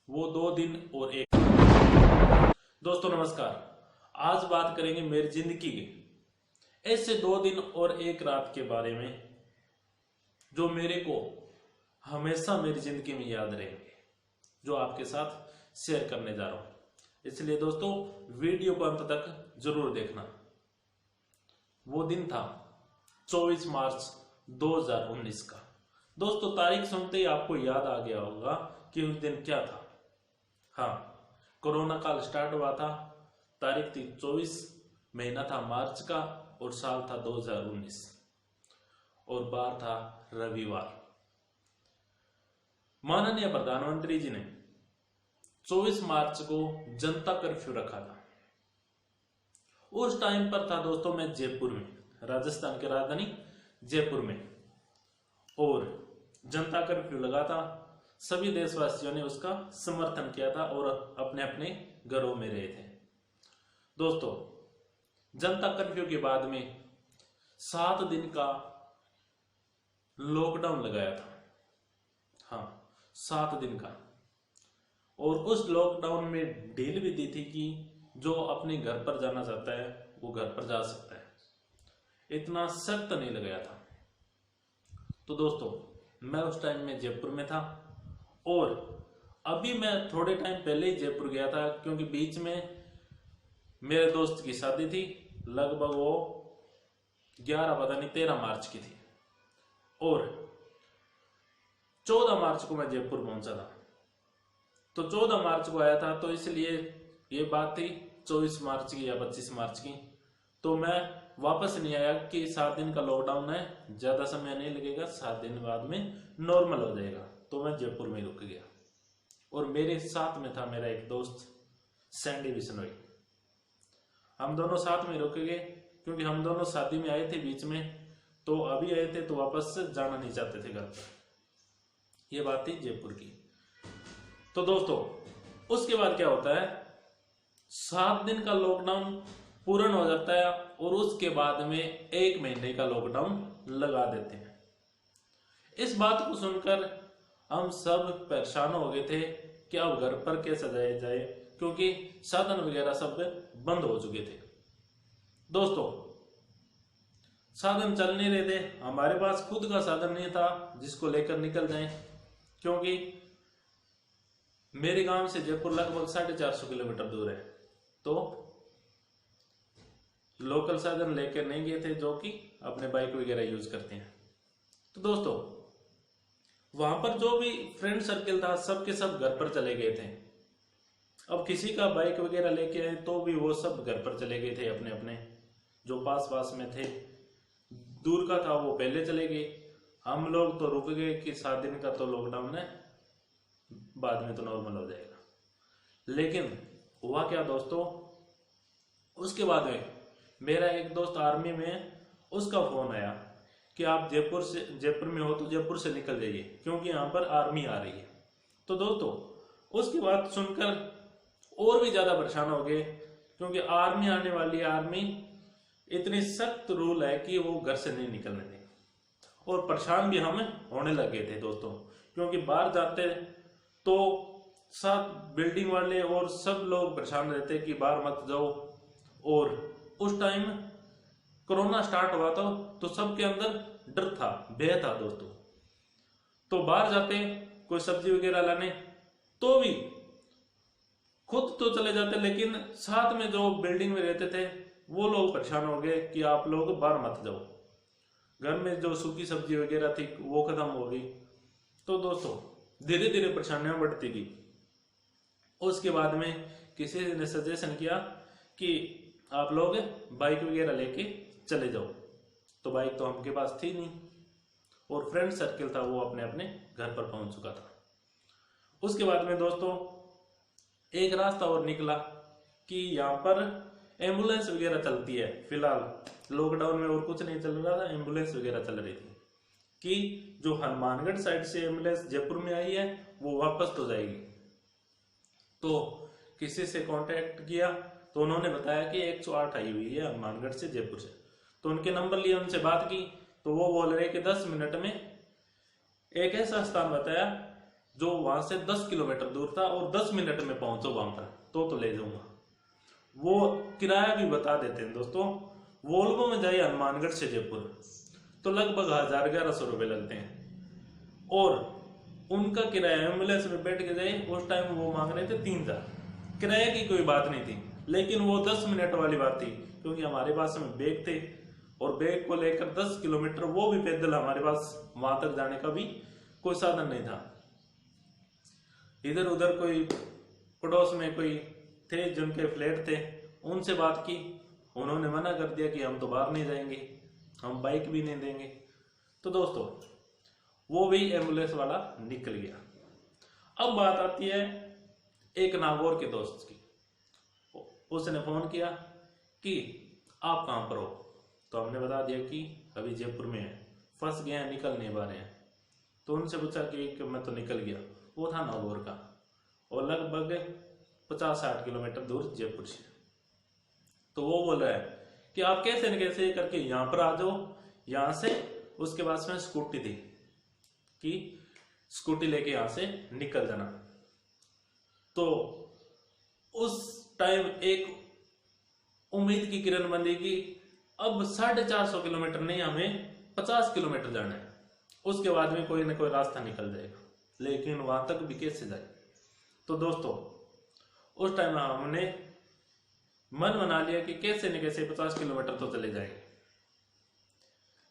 वो 2 दिन और एक। दोस्तों नमस्कार। आज बात करेंगे मेरी जिंदगी के ऐसे 2 दिन और एक रात के बारे में जो मेरे को हमेशा मेरी जिंदगी में याद रहेंगे, जो आपके साथ शेयर करने जा रहा हूं। इसलिए दोस्तों वीडियो को अंत तक जरूर देखना। वो दिन था 24 मार्च 2019 का। दोस्तों तारीख सुनते ही आपको याद आ गया होगा कि उस दिन क्या था। हाँ, कोरोना काल स्टार्ट हुआ था। तारीख थी 24, महीना था मार्च का और साल था 2019 और बार था रविवार। माननीय प्रधानमंत्री जी ने 24 मार्च को जनता कर्फ्यू रखा था। उस टाइम पर था दोस्तों मैं जयपुर में, राजस्थान की राजधानी जयपुर में, और जनता कर्फ्यू लगा था। सभी देशवासियों ने उसका समर्थन किया था और अपने अपने घरों में रहे थे। दोस्तों जनता कर्फ्यू के बाद में 7 दिन का लॉकडाउन लगाया था। हाँ, 7 दिन का। और उस लॉकडाउन में ढील भी दी थी कि जो अपने घर पर जाना चाहता है वो घर पर जा सकता है। इतना सख्त नहीं लगाया था। तो दोस्तों मैं उस टाइम में जयपुर में था और अभी मैं थोड़े टाइम पहले ही जयपुर गया था, क्योंकि बीच में मेरे दोस्त की शादी थी। लगभग वो 13 मार्च की थी और 14 मार्च को मैं जयपुर पहुंचा था। तो 14 मार्च को आया था, तो इसलिए ये बात थी 24 मार्च की या 25 मार्च की। तो मैं वापस नहीं आया कि 7 दिन का लॉकडाउन है, ज्यादा समय नहीं लगेगा, 7 दिन बाद में नॉर्मल हो जाएगा। तो मैं जयपुर में रुक गया और मेरे साथ में था मेरा एक दोस्त सैंडी बिश्नोई। हम दोनों साथ में रुक गए क्योंकि हम दोनों शादी में आए थे बीच में, तो अभी आए थे तो वापस से जाना नहीं चाहते थे घर पर। ये बात थी जयपुर की। तो दोस्तों उसके बाद क्या होता है, 7 दिन का लॉकडाउन पूर्ण हो जाता है और उसके बाद में 1 महीने का लॉकडाउन लगा देते हैं। इस बात को सुनकर हम सब परेशान हो गए थे कि अब घर पर कैसे जाया जाए, क्योंकि साधन वगैरह सब बंद हो चुके थे। दोस्तों साधन चल नहीं रहे थे, हमारे पास खुद का साधन नहीं था जिसको लेकर निकल जाएं, क्योंकि मेरे गांव से जयपुर लगभग 450 किलोमीटर दूर है। तो लोकल साधन लेकर नहीं गए थे, जो कि अपने बाइक वगैरह यूज करते हैं। तो दोस्तों वहां पर जो भी फ्रेंड सर्किल था सबके सब घर पर चले गए थे। अब किसी का बाइक वगैरह लेके आए तो भी वो सब घर पर चले गए थे अपने अपने, जो पास पास में थे। दूर का था वो पहले चले गए। हम लोग तो रुक गए कि 7 दिन का तो लॉकडाउन है, बाद में तो नॉर्मल हो जाएगा। लेकिन हुआ क्या दोस्तों, उसके बाद में मेरा एक दोस्त आर्मी में है, उसका फोन आया कि आप जयपुर में हो तो जयपुर से निकल जाइए, क्योंकि यहाँ पर आर्मी आ रही है। तो दोस्तों उसकी बात सुनकर और भी ज्यादा परेशान हो गए, क्योंकि आर्मी आने वाली है। आर्मी इतनी सख्त रूल है कि वो घर से नहीं निकलने देंगे। और परेशान भी हम होने लगे थे दोस्तों, क्योंकि बाहर जाते तो साथ बिल्डिंग वाले और सब लोग परेशान रहते कि बाहर मत जाओ। और उस टाइम कोरोना स्टार्ट हुआ था तो सबके अंदर डर था, भय था दोस्तों। तो बाहर जाते कोई सब्जी वगैरह लाने तो भी खुद तो चले जाते, लेकिन साथ में जो बिल्डिंग में रहते थे वो लोग परेशान हो गए कि आप लोग बाहर मत जाओ। घर में जो सूखी सब्जी वगैरह थी वो खत्म हो गई। तो दोस्तों धीरे धीरे परेशानियां बढ़ती गई। उसके बाद में किसी ने सजेशन किया कि आप लोग बाइक वगैरह लेके चले जाओ। तो बाइक तो हमके पास थी नहीं और फ्रेंड सर्किल था वो अपने अपने घर पर पहुंच चुका था। उसके बाद में दोस्तों एक रास्ता और निकला कि यहाँ पर एम्बुलेंस वगैरह चलती है। फिलहाल लॉकडाउन में और कुछ नहीं चल रहा था, एम्बुलेंस वगैरह चल रही थी कि जो हनुमानगढ़ साइड से एम्बुलेंस जयपुर में आई है वो वापस तो जाएगी। तो किसी से कांटेक्ट किया तो उन्होंने बताया कि 108 आई हुई है हनुमानगढ़ से जयपुर से। तो उनके नंबर लिए, उनसे बात की तो वो बोल रहे कि 10 मिनट में एक ऐसा स्थान बताया जो वहां से 10 किलोमीटर दूर था और 10 मिनट में पहुंचो वहां पर तो ले जाऊंगा। वो किराया भी बता देते हैं दोस्तों। वोल्वो में जाइए हनुमानगढ़ से जयपुर तो लगभग 1100 रुपये लगते हैं, और उनका किराया एम्बुलेंस में बैठ के जाए उस टाइम वो मांग रहे थे 3000। किराए की कोई बात नहीं थी, लेकिन वो 10 मिनट वाली बात थी, क्योंकि हमारे पास में बैग थे और बैग को लेकर 10 किलोमीटर वो भी पैदल, हमारे पास वहां तक जाने का भी कोई साधन नहीं था। इधर उधर कोई पड़ोस में कोई थे जिनके फ्लैट थे, उनसे बात की, उन्होंने मना कर दिया कि हम तो बाहर नहीं जाएंगे, हम बाइक भी नहीं देंगे। तो दोस्तों वो भी एम्बुलेंस वाला निकल गया। अब बात आती है एक नागौर के दोस्त की। उसने फोन किया कि आप कहां पर हो, तो हमने बता दिया कि अभी जयपुर में है, फंस गए हैं, निकल नहीं पा रहे हैं। तो उनसे पूछा कि मैं तो निकल गया। वो था नागौर का और लगभग 50-60 किलोमीटर दूर जयपुर से। तो वो बोल रहा है कि आप कैसे न कैसे करके यहाँ पर आ जाओ, यहाँ से उसके पास में स्कूटी थी कि स्कूटी लेके यहाँ से निकल जाना। तो उस टाइम एक उम्मीद की किरण बंदी की अब 450 किलोमीटर नहीं, हमें 50 किलोमीटर जाना है, उसके बाद में कोई ना कोई रास्ता निकल जाएगा, लेकिन वहां तक भी कैसे जाए। तो दोस्तों उस टाइम हमने मन बना लिया कि कैसे न कैसे 50 किलोमीटर तो चले जाएंगे।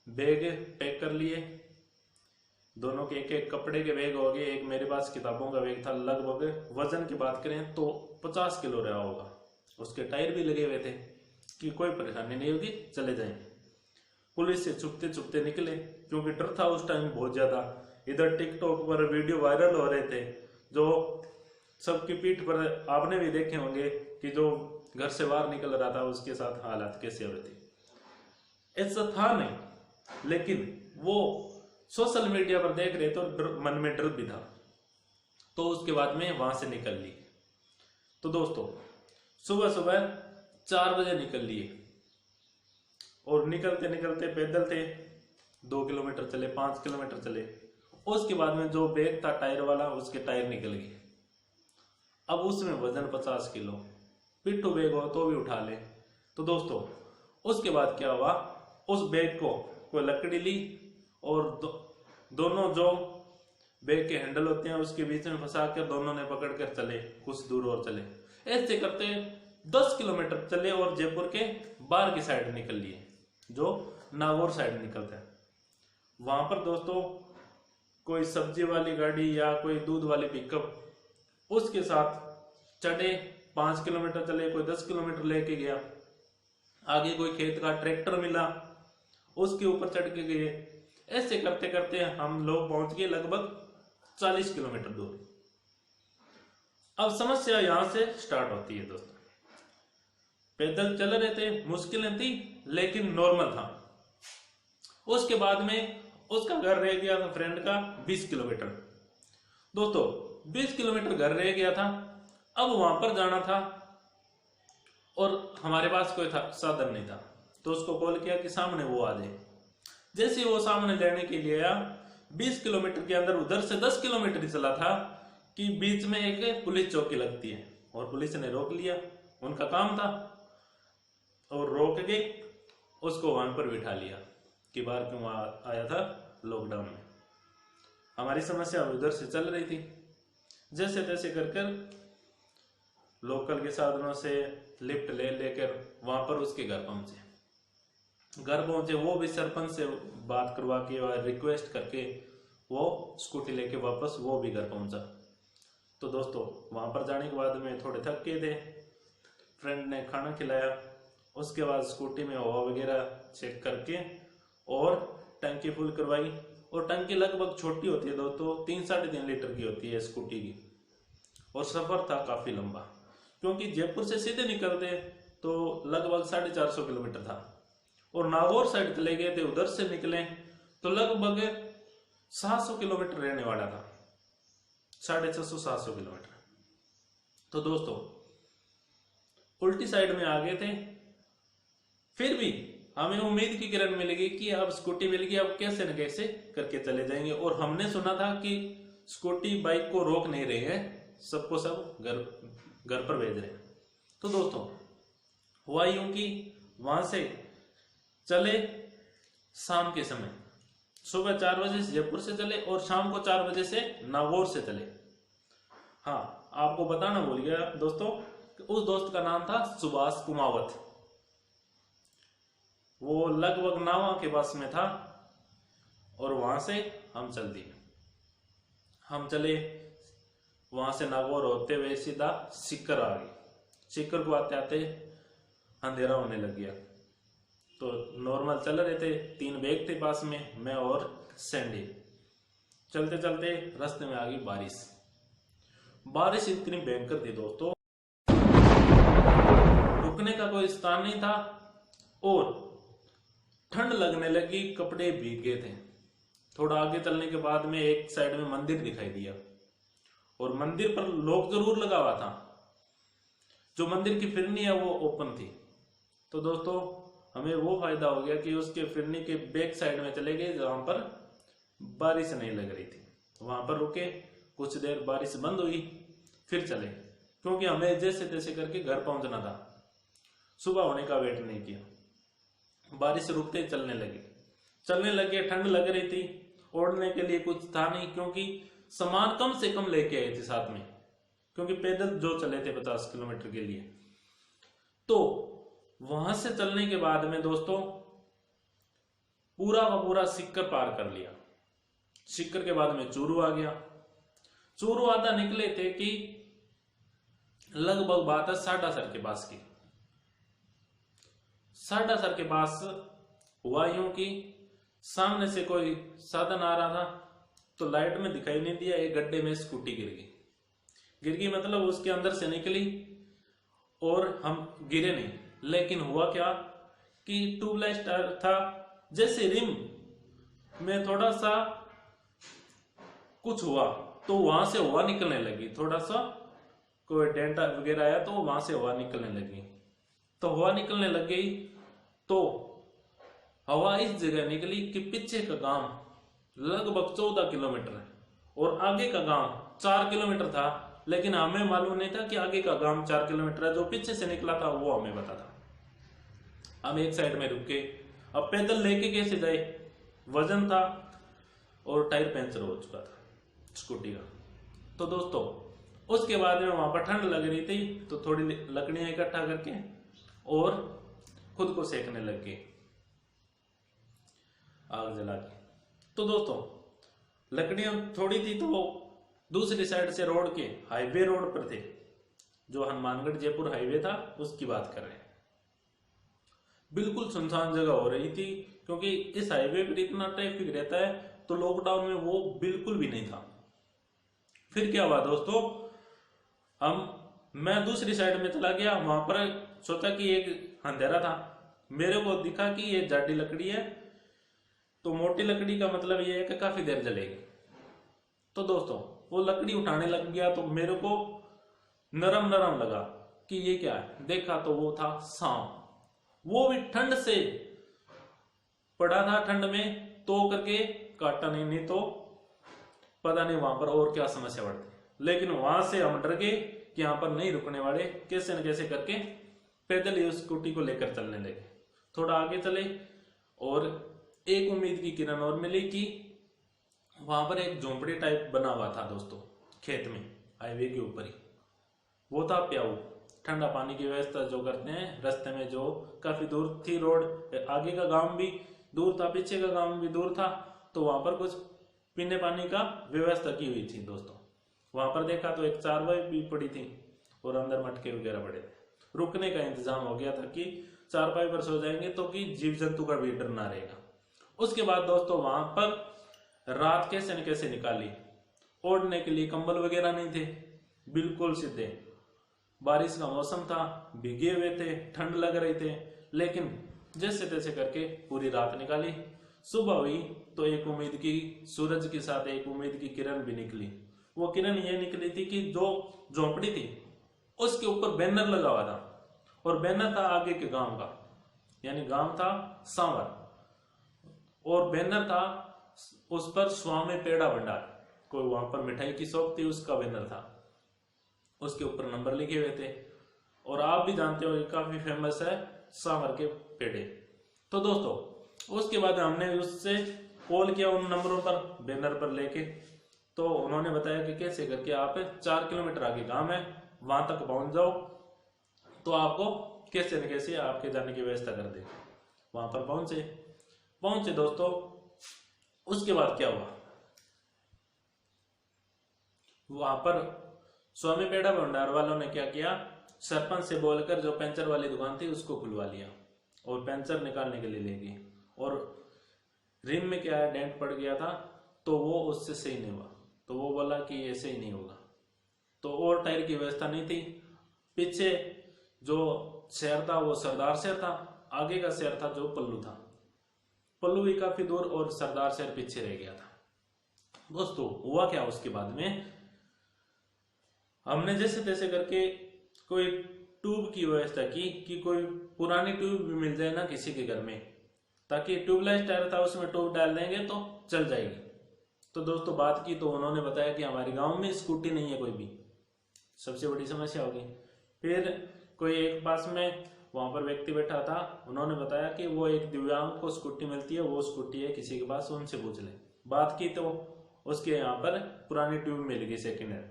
बैग पैक कर लिए, दोनों के एक एक कपड़े के बैग हो गए, एक मेरे पास किताबों का बैग था। लगभग वजन की बात करें तो 50 किलो रहा होगा। उसके टायर भी लगे हुए थे कि कोई परेशानी नहीं होगी, चले जाएंगे। पुलिस से छुपते छुपते निकले, क्योंकि डर था उस टाइम बहुत ज्यादा। इधर टिकटॉक पर वीडियो वायरल हो रहे थे, जो सबकी पीठ पर आपने भी देखे होंगे कि जो घर से बाहर निकल रहा था उसके साथ हालात कैसे हो रहे थे। ऐसा था नहीं, लेकिन वो सोशल मीडिया पर देख रहे तो मन में डर भी था। तो उसके बाद में वहां से निकल ली। तो दोस्तों सुबह सुबह 4 बजे निकल लिए, और निकलते निकलते पैदल थे 2 किलोमीटर चले, 5 किलोमीटर चले। उसके बाद में जो बैग था टायर वाला, उसके टायर निकल गए। अब उसमें वजन 50 किलो, पिट्ठू बैग हो तो भी उठा ले। तो दोस्तों उसके बाद क्या हुआ, उस बैग को कोई लकड़ी ली और दोनों जो बैग के हैंडल होते हैं उसके बीच में फंसा कर दोनों ने पकड़ कर चले, कुछ दूर और चले। ऐसे करते 10 किलोमीटर चले और जयपुर के बाहर की साइड निकल लिए, जो नागौर साइड निकलता है। वहां पर दोस्तों कोई सब्जी वाली गाड़ी या कोई दूध वाली पिकअप, उसके साथ चढ़े, 5 किलोमीटर चले, कोई 10 किलोमीटर लेके गया। आगे कोई खेत का ट्रैक्टर मिला, उसके ऊपर चढ़ के गए। ऐसे करते करते हम लोग पहुंच गए लगभग 40 किलोमीटर दूर। अब समस्या यहां से स्टार्ट होती है दोस्तों। पैदल चल रहे थे, मुश्किलें थी लेकिन नॉर्मल था। उसके बाद में उसका घर रह गया था फ्रेंड का 20 किलोमीटर। दोस्तों 20 किलोमीटर घर रह गया था। अब वहां पर जाना था और हमारे पास कोई साधन नहीं था, तो उसको कॉल किया कि सामने वो आ जाए। जैसे वो सामने लेने के लिए आया, 20 किलोमीटर के अंदर उधर से 10 किलोमीटर ही चला था कि बीच में एक पुलिस चौकी लगती है, और पुलिस ने रोक लिया, उनका काम था, और रोक के उसको वहां पर बिठा लिया कि बाहर क्यों आया था लॉकडाउन में। हमारी समस्या उधर से चल रही थी। जैसे तैसे कर लोकल के साधनों से लिफ्ट ले लेकर वहां पर उसके घर पहुंचे। वो भी सरपंच से बात करवा के और रिक्वेस्ट करके वो स्कूटी लेके वापस वो भी घर पहुंचा। तो दोस्तों वहां पर जाने के बाद में थोड़े थक गए थे, फ्रेंड ने खाना खिलाया, उसके बाद स्कूटी में हवा वगैरह चेक करके और टंकी फुल करवाई। और टंकी लगभग छोटी होती है दोस्तों, 3-3.5 लीटर की होती है स्कूटी की। और सफर था काफी लंबा, क्योंकि जयपुर से सीधे निकलते तो लगभग 450 किलोमीटर था, और नागौर साइड चले गए थे, उधर से निकले तो लगभग 700 किलोमीटर रहने वाला था, 650-700 किलोमीटर। तो दोस्तों उल्टी साइड में आ गए थे। फिर भी हमें उम्मीद की किरण मिलेगी कि अब स्कूटी मिल गई, अब कैसे न कैसे करके चले जाएंगे। और हमने सुना था कि स्कूटी बाइक को रोक नहीं रहे हैं, सबको सब घर पर भेज रहे हैं। तो दोस्तों हुआ यूं कि वहां से चले शाम के समय, सुबह 4 बजे से जयपुर से चले और शाम को 4 बजे से नागौर से चले। हाँ, आपको बताना भूल गया दोस्तों, उस दोस्त का नाम था सुभाष कुमावत। वो लगभग नावा के बस में था और वहां से हम चल दिए। हम चले वहां से नागौर होते हुए सीधा सीकर आ गए। सीकर को आते आते अंधेरा होने लग गया। तो नॉर्मल चल रहे थे, 3 बैग थे पास में, मैं और सैंडी। चलते चलते रास्ते में आ गई बारिश। बारिश इतनी भयंकर थी दोस्तों, रुकने का कोई स्थान नहीं था और ठंड लगने लगी, कपड़े भीग गए थे। थोड़ा आगे चलने के बाद में एक साइड में मंदिर दिखाई दिया और मंदिर पर लॉक जरूर लगा हुआ था। जो मंदिर की फिरनी है वो ओपन थी। तो दोस्तों हमें वो फायदा हो गया कि उसके फिरनी के बैक साइड में चले गए जहां पर बारिश नहीं लग रही थी। वहां पर रुके, कुछ देर बारिश बंद हुई, फिर चले, क्योंकि हमें जैसे तैसे करके घर पहुंचना था। सुबह होने का वेट नहीं किया, बारिश रुकते चलने लगे। ठंड लग रही थी, ओढ़ने के लिए कुछ था नहीं, क्योंकि सामान कम से कम लेके आए थे साथ में, क्योंकि पैदल जो चले थे 50 किलोमीटर के लिए। तो वहां से चलने के बाद में दोस्तों पूरा का पूरा सीकर पार कर लिया। सीकर के बाद में चूरू आ गया। चूरू आधा निकले थे कि लगभग बात है 7:30 के पास की। 7:30 के पास हुआ यूं कि सामने से कोई साधन आ रहा था, तो लाइट में दिखाई नहीं दिया, एक गड्ढे में स्कूटी गिर गई मतलब उसके अंदर से निकली और हम गिरे नहीं। लेकिन हुआ क्या कि ट्यूबलाइट टायर था, जैसे रिम में थोड़ा सा कुछ हुआ तो वहां से हवा निकलने लगी। थोड़ा सा कोई डेंटा वगैरह आया तो वहां से हवा निकलने लगी। तो हवा निकलने लग गई तो हवा इस जगह निकली कि पीछे का गांव लगभग 14 किलोमीटर है और आगे का गांव 4 किलोमीटर था। लेकिन हमें मालूम नहीं था कि आगे का गांव 4 किलोमीटर है। जो पीछे से निकला था वो हमें पता था। हम एक साइड में रुके। अब पैदल लेके कैसे जाए, वजन था और टायर पंचर हो चुका था स्कूटी का। तो दोस्तों उसके बाद में वहां पर ठंड लग रही थी, तो थोड़ी लकड़ियां इकट्ठा करके और खुद को सेकने लग गए आग जला के। तो दोस्तों लकड़ियां थोड़ी थी तो दूसरी साइड से रोड के हाईवे रोड पर थे, जो हनुमानगढ़ जयपुर हाईवे था उसकी बात कर रहे हैं। बिल्कुल सुनसान जगह हो रही थी, क्योंकि इस हाईवे पर इतना ट्रैफिक रहता है, तो लॉकडाउन में वो बिल्कुल भी नहीं था। फिर क्या हुआ दोस्तों, मैं दूसरी साइड में चला गया। वहां पर सोचा कि एक अंधेरा था, मेरे को दिखा कि ये जाडी लकड़ी है, तो मोटी लकड़ी का मतलब ये है कि काफी देर जलेगी। तो दोस्तों वो लकड़ी उठाने लग गया तो मेरे को नरम नरम लगा कि ये क्या है। देखा तो वो था सांप। वो भी ठंड से पड़ा था, ठंड में तो करके काटा नहीं तो पता नहीं वहां पर और क्या समस्या बढ़ती। लेकिन वहां से हम डर गए कि यहाँ पर नहीं रुकने वाले, कैसे न कैसे करके पैदल ही स्कूटी को लेकर चलने लगे। थोड़ा आगे चले और एक उम्मीद की किरण और मिली कि वहां पर एक झोंपड़ी टाइप बना हुआ था दोस्तों, खेत में हाईवे के ऊपर ही। वो था प्याऊ, ठंडा पानी की व्यवस्था जो करते हैं रास्ते में। जो काफी दूर थी रोड, आगे का गांव भी दूर था, पीछे का गांव भी दूर था, तो वहां पर कुछ पीने पानी का व्यवस्था की हुई थी दोस्तों। वहां पर देखा तो एक चारपाई भी पड़ी थी और अंदर मटके वगैरह पड़े थे। रुकने का इंतजाम हो गया था कि चारपाई पर सो जाएंगे तो कि जीव जंतु का भी डर ना रहेगा। उसके बाद दोस्तों वहां पर रात कैसे न कैसे निकाली। ओढ़ने के लिए कंबल वगैरह नहीं थे, बिल्कुल सीधे। बारिश का मौसम था, भीगे हुए थे, ठंड लग रही थे, लेकिन जैसे तैसे करके पूरी रात निकाली। सुबह हुई तो एक उम्मीद की, सूरज के साथ एक उम्मीद की किरण भी निकली। वो किरण ये निकली थी कि जो झोंपड़ी थी उसके ऊपर बैनर लगा हुआ था, और बैनर था आगे के गांव का, यानी गांव था सांवर, और बैनर था उस पर स्वामी पेड़ा भंडार। कोई वहां पर मिठाई की शॉप थी, उसका बैनर था, उसके ऊपर नंबर लिखे हुए थे। और आप भी जानते हो ये काफी फेमस है सांभर के पेड़े। तो दोस्तों उसके बाद हमने उससे कॉल किया उन नंबरों पर, बैनर पर लेके। तो उन्होंने बताया कि कैसे करके आप 4 किलोमीटर आगे गांव है, वहां तक पहुंच जाओ तो आपको कैसे न कैसे आपके जाने की व्यवस्था कर दे। वहां पर पहुंचे दोस्तों। उसके बाद क्या हुआ, वहां पर स्वामी पेड़ा भंडार वालों ने क्या किया, सरपंच से बोलकर जो पंचर वाली दुकान थी उसको खुलवा लिया और पंचर निकालने के लिए ले गए। और रिम में क्या है, डेंट पड़ गया था, तो वो उससे सही नहीं हुआ। तो वो बोला कि ऐसे ही नहीं होगा। तो और टायर की व्यवस्था नहीं थी। पीछे जो शहर था वो सरदार शहर था, आगे का शहर था जो पल्लू था। पल्लू भी काफी दूर और सरदार शहर पीछे रह गया था। दोस्तों हुआ क्या, उसके बाद में हमने जैसे तैसे करके कोई ट्यूब की व्यवस्था की कि कोई पुरानी ट्यूब भी मिल जाए ना किसी के घर में, ताकि ट्यूबलेस टायर था उसमें ट्यूब डाल देंगे तो चल जाएगी। तो दोस्तों बात की तो उन्होंने बताया कि हमारे गांव में स्कूटी नहीं है कोई भी, सबसे बड़ी समस्या होगी। फिर कोई एक पास में वहां पर व्यक्ति बैठा था, उन्होंने बताया कि वो एक दिव्यांग को स्कूटी मिलती है, वो स्कूटी है किसी के पास, उनसे पूछ ले। बात की तो उसके यहाँ पर पुरानी ट्यूब मिल गई सेकेंड हैंड,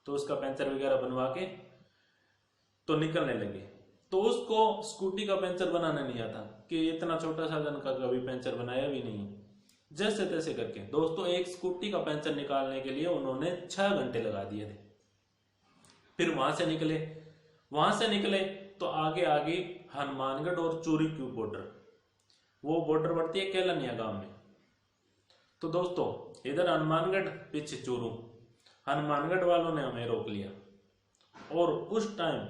तो उसका पंचर वगैरह बनवा के तो निकलने लगे। तो उसको स्कूटी का पंचर बनाना नहीं आता कि इतना छोटा साधन का कभी पंचर बनाया भी नहीं। जैसे तैसे करके दोस्तों एक स्कूटी का पंचर निकालने के लिए उन्होंने 6 घंटे लगा दिए थे। फिर वहां से निकले तो आगे आगे हनुमानगढ़ और चूरू की बॉर्डर, वो बॉर्डर पड़ती है केलनिया गांव में। तो दोस्तों इधर हनुमानगढ़, पीछे चूरू। हनुमानगढ़ वालों ने हमें रोक लिया और उस टाइम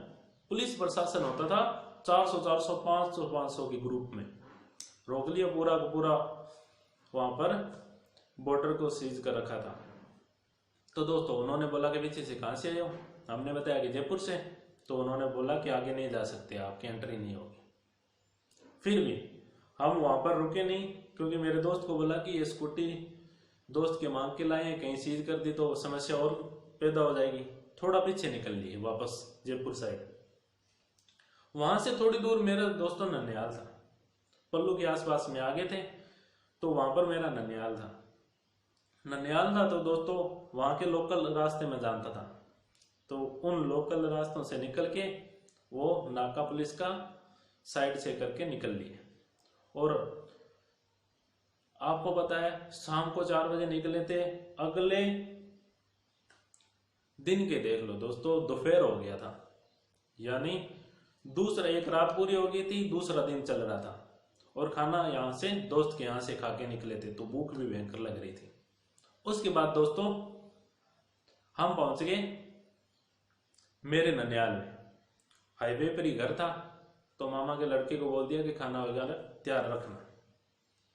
पुलिस प्रशासन होता था 400 400 500 500 के ग्रुप में, रोक लिया पूरा का पूरा, वहां पर बॉर्डर को सीज कर रखा था। तो दोस्तों उन्होंने बोला कि पीछे से कहां से आए हो, हमने बताया कि जयपुर से। तो उन्होंने बोला कि आगे नहीं जा सकते, आपकी एंट्री नहीं होगी। फिर भी हम वहां पर रुके नहीं, क्योंकि मेरे दोस्त को बोला कि ये स्कूटी दोस्त के मांग के लाए हैं, कहीं सीज कर दी तो समस्या और पैदा हो जाएगी। थोड़ा पीछे निकल लिए वापस जयपुर साइड। वहां से थोड़ी दूर मेरा दोस्तों ननियाल था, पल्लू के आसपास में आगे थे, तो वहां पर मेरा ननियाल था। तो दोस्तों वहां के लोकल रास्ते में जानता था, तो उन लोकल रास्तों से निकल के वो नाका पुलिस का साइड से करके निकल लिए। और आपको पता है शाम को 4 बजे निकले थे, अगले दिन के देख लो दोस्तों दोपहर हो गया था, यानी दूसरा एक रात पूरी हो गई थी, दूसरा दिन चल रहा था। और खाना यहाँ से दोस्त के यहाँ से खा के निकले थे, तो भूख भी भयंकर लग रही थी। उसके बाद दोस्तों हम पहुंच गए मेरे ननियाल में। हाईवे पर ही घर था, तो मामा के लड़के को बोल दिया कि खाना वगैरह तैयार रखना।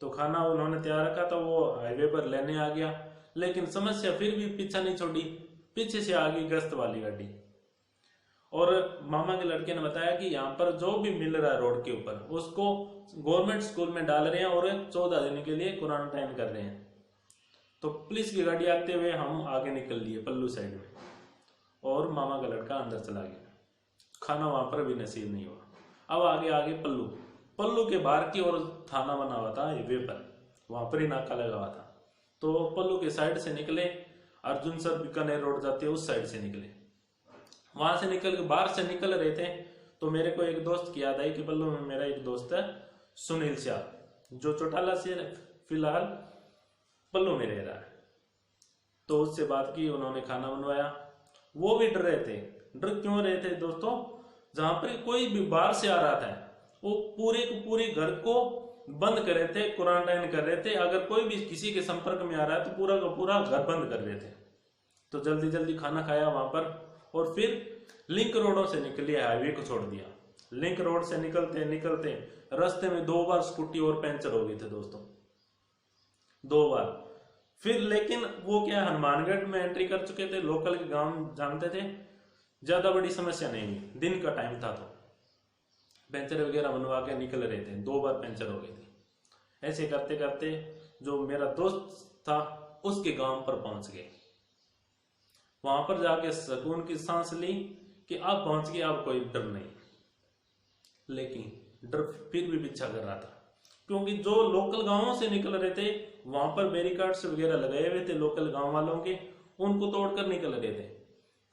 तो खाना उन्होंने तैयार रखा, तो वो हाईवे पर लेने आ गया। लेकिन समस्या फिर भी पीछा नहीं छोड़ी, पीछे से आ गई गश्त वाली गाड़ी। और मामा के लड़के ने बताया कि यहाँ पर जो भी मिल रहा है रोड के ऊपर उसको गवर्नमेंट स्कूल में डाल रहे हैं और 14 दिन के लिए क्वारंटाइन कर रहे हैं। तो पुलिस की गाड़ी आते हुए हम आगे निकल लिए पल्लू साइड में, और मामा का लड़का अंदर चला गया। खाना वहां पर भी नसीब नहीं हुआ। अब आगे पल्लू के बाहर की ओर थाना बना हुआ था हाईवे पर, वहां पर ही नाका लगा हुआ था। तो पल्लू के साइड से निकले, अर्जुन सर बीकानेर रोड जाते हैं उस साइड से निकले। वहां से निकल के बाहर से निकल रहे थे, तो मेरे को एक दोस्त की याद आई कि पल्लू में मेरा एक दोस्त है सुनील शाह, जो चौटाला से फिलहाल पल्लू में रह रहा है। तो उससे बात की, उन्होंने खाना बनवाया। वो भी डर रहे थे। डर क्यों रहे थे दोस्तों, जहां पर कोई भी बाहर से आ रहा था वो पूरे घर को बंद कर रहे थे, क्वारंटाइन कर रहे थे। अगर कोई भी किसी के संपर्क में आ रहा है तो पूरा का पूरा घर बंद कर रहे थे। तो जल्दी जल्दी खाना खाया वहां पर, और फिर लिंक रोडों से निकले, हाईवे को छोड़ दिया। लिंक रोड से निकलते निकलते रास्ते में 2 बार स्कूटी और पंचर हो गई थे दोस्तों, 2 बार। फिर लेकिन वो क्या हनुमानगढ़ में एंट्री कर चुके थे, लोकल के गांव जानते थे, ज्यादा बड़ी समस्या नहीं हुई। दिन का टाइम था तो पंचर वगैरह बनवा के निकल रहे थे, 2 बार पंचर हो गई थी। ऐसे करते करते जो मेरा दोस्त था उसके गांव पर पहुंच गए। वहां पर जाके सुकून की सांस ली कि अब पहुंच गए, अब कोई डर नहीं। लेकिन डर फिर भी पीछा कर रहा था, क्योंकि जो लोकल गांवों से निकल रहे थे वहां पर बैरिकाड्स वगैरह लगाए हुए थे लोकल गांव वालों के, उनको तोड़कर निकल रहे थे।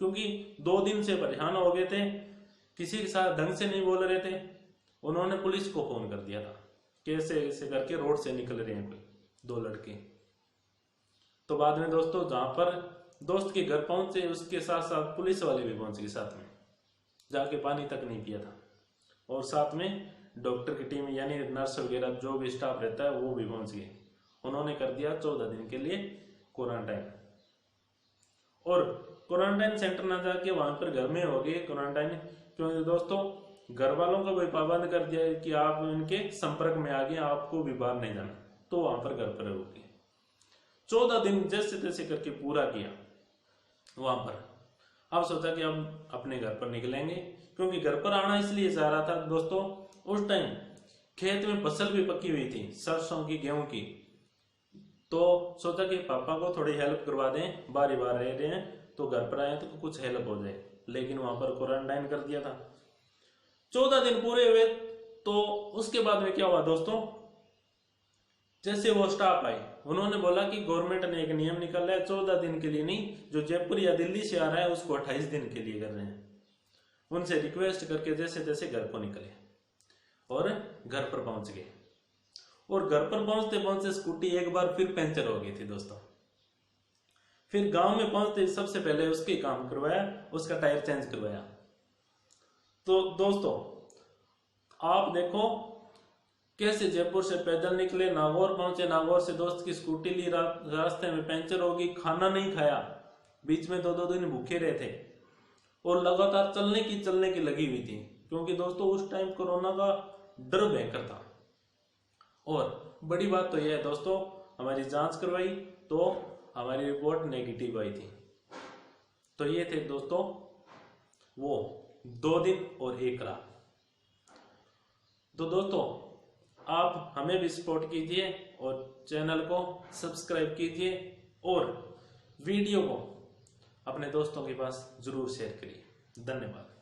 क्योंकि 2 दिन से परेशान हो गए थे, किसी के साथ ढंग से नहीं बोल रहे थे। उन्होंने पुलिस को फोन कर दिया था, कैसे ऐसे करके रोड से निकल रहे हैं कोई 2 लड़के। तो बाद में दोस्तों जहां पर दोस्त के घर पहुंचे, उसके साथ साथ पुलिस वाले भी पहुंच गए साथ में, जाके पानी तक नहीं पिया था। और साथ में डॉक्टर की टीम यानी नर्स वगैरह जो भी स्टाफ रहता है वो भी पहुंच गए। उन्होंने कर दिया 14 दिन के लिए क्वारंटाइन। और क्वारंटाइन सेंटर ना जाके वहां पर घर में हो गए क्वारंटाइन, क्योंकि दोस्तों घर वालों को भी पाबंद कर दिया कि आप इनके संपर्क में आ गए, आपको भी बाहर नहीं जाना, तो वहां पर घर पर रहोगे। 14 दिन जैसे तैसे करके पूरा किया वहां पर। अब सोचा कि अब अपने घर पर निकलेंगे, क्योंकि घर पर आना इसलिए चाह रहा था दोस्तों, उस टाइम खेत में फसल भी पकी हुई थी, सरसों की, गेहूं की। तो सोचा कि पापा को थोड़ी हेल्प करवा दें, बार बार रह रहे हैं तो घर पर आए तो कुछ हेल्प हो जाए। लेकिन वहां पर क्वारंटाइन कर दिया था। 14 दिन पूरे हुए। तो उसके बाद में क्या हुआ दोस्तों, जैसे वो स्टाफ आए उन्होंने बोला कि गवर्नमेंट ने एक नियम निकाला है 14 दिन के लिए नहीं, जो जयपुर या दिल्ली से आ रहा है उसको 28 दिन के लिए कर रहे हैं। उनसे रिक्वेस्ट करके जैसे तैसे घर को निकले और घर पर पहुंच गए। और घर पर पहुंचते पहुंचते स्कूटी एक बार फिर पंचर हो गई थी दोस्तों। फिर गांव में पहुंचते सबसे पहले उसके काम करवाया, उसका टायर चेंज करवाया। तो दोस्तों आप देखो कैसे जयपुर से पैदल निकले, नागौर पहुंचे, नागौर से दोस्त की स्कूटी ली, रास्ते में पंचर हो गई, खाना नहीं खाया, बीच में 2-2 दिन भूखे रहे थे और लगातार चलने की लगी हुई थी, क्योंकि दोस्तों उस टाइम कोरोना का डर भयंकर था। और बड़ी बात तो यह है दोस्तों, हमारी जांच करवाई तो हमारी रिपोर्ट नेगेटिव आई थी। तो ये थे दोस्तों वो 2 दिन और 1 रात। तो दोस्तों आप हमें भी सपोर्ट कीजिए और चैनल को सब्सक्राइब कीजिए और वीडियो को अपने दोस्तों के पास जरूर शेयर करिए। धन्यवाद।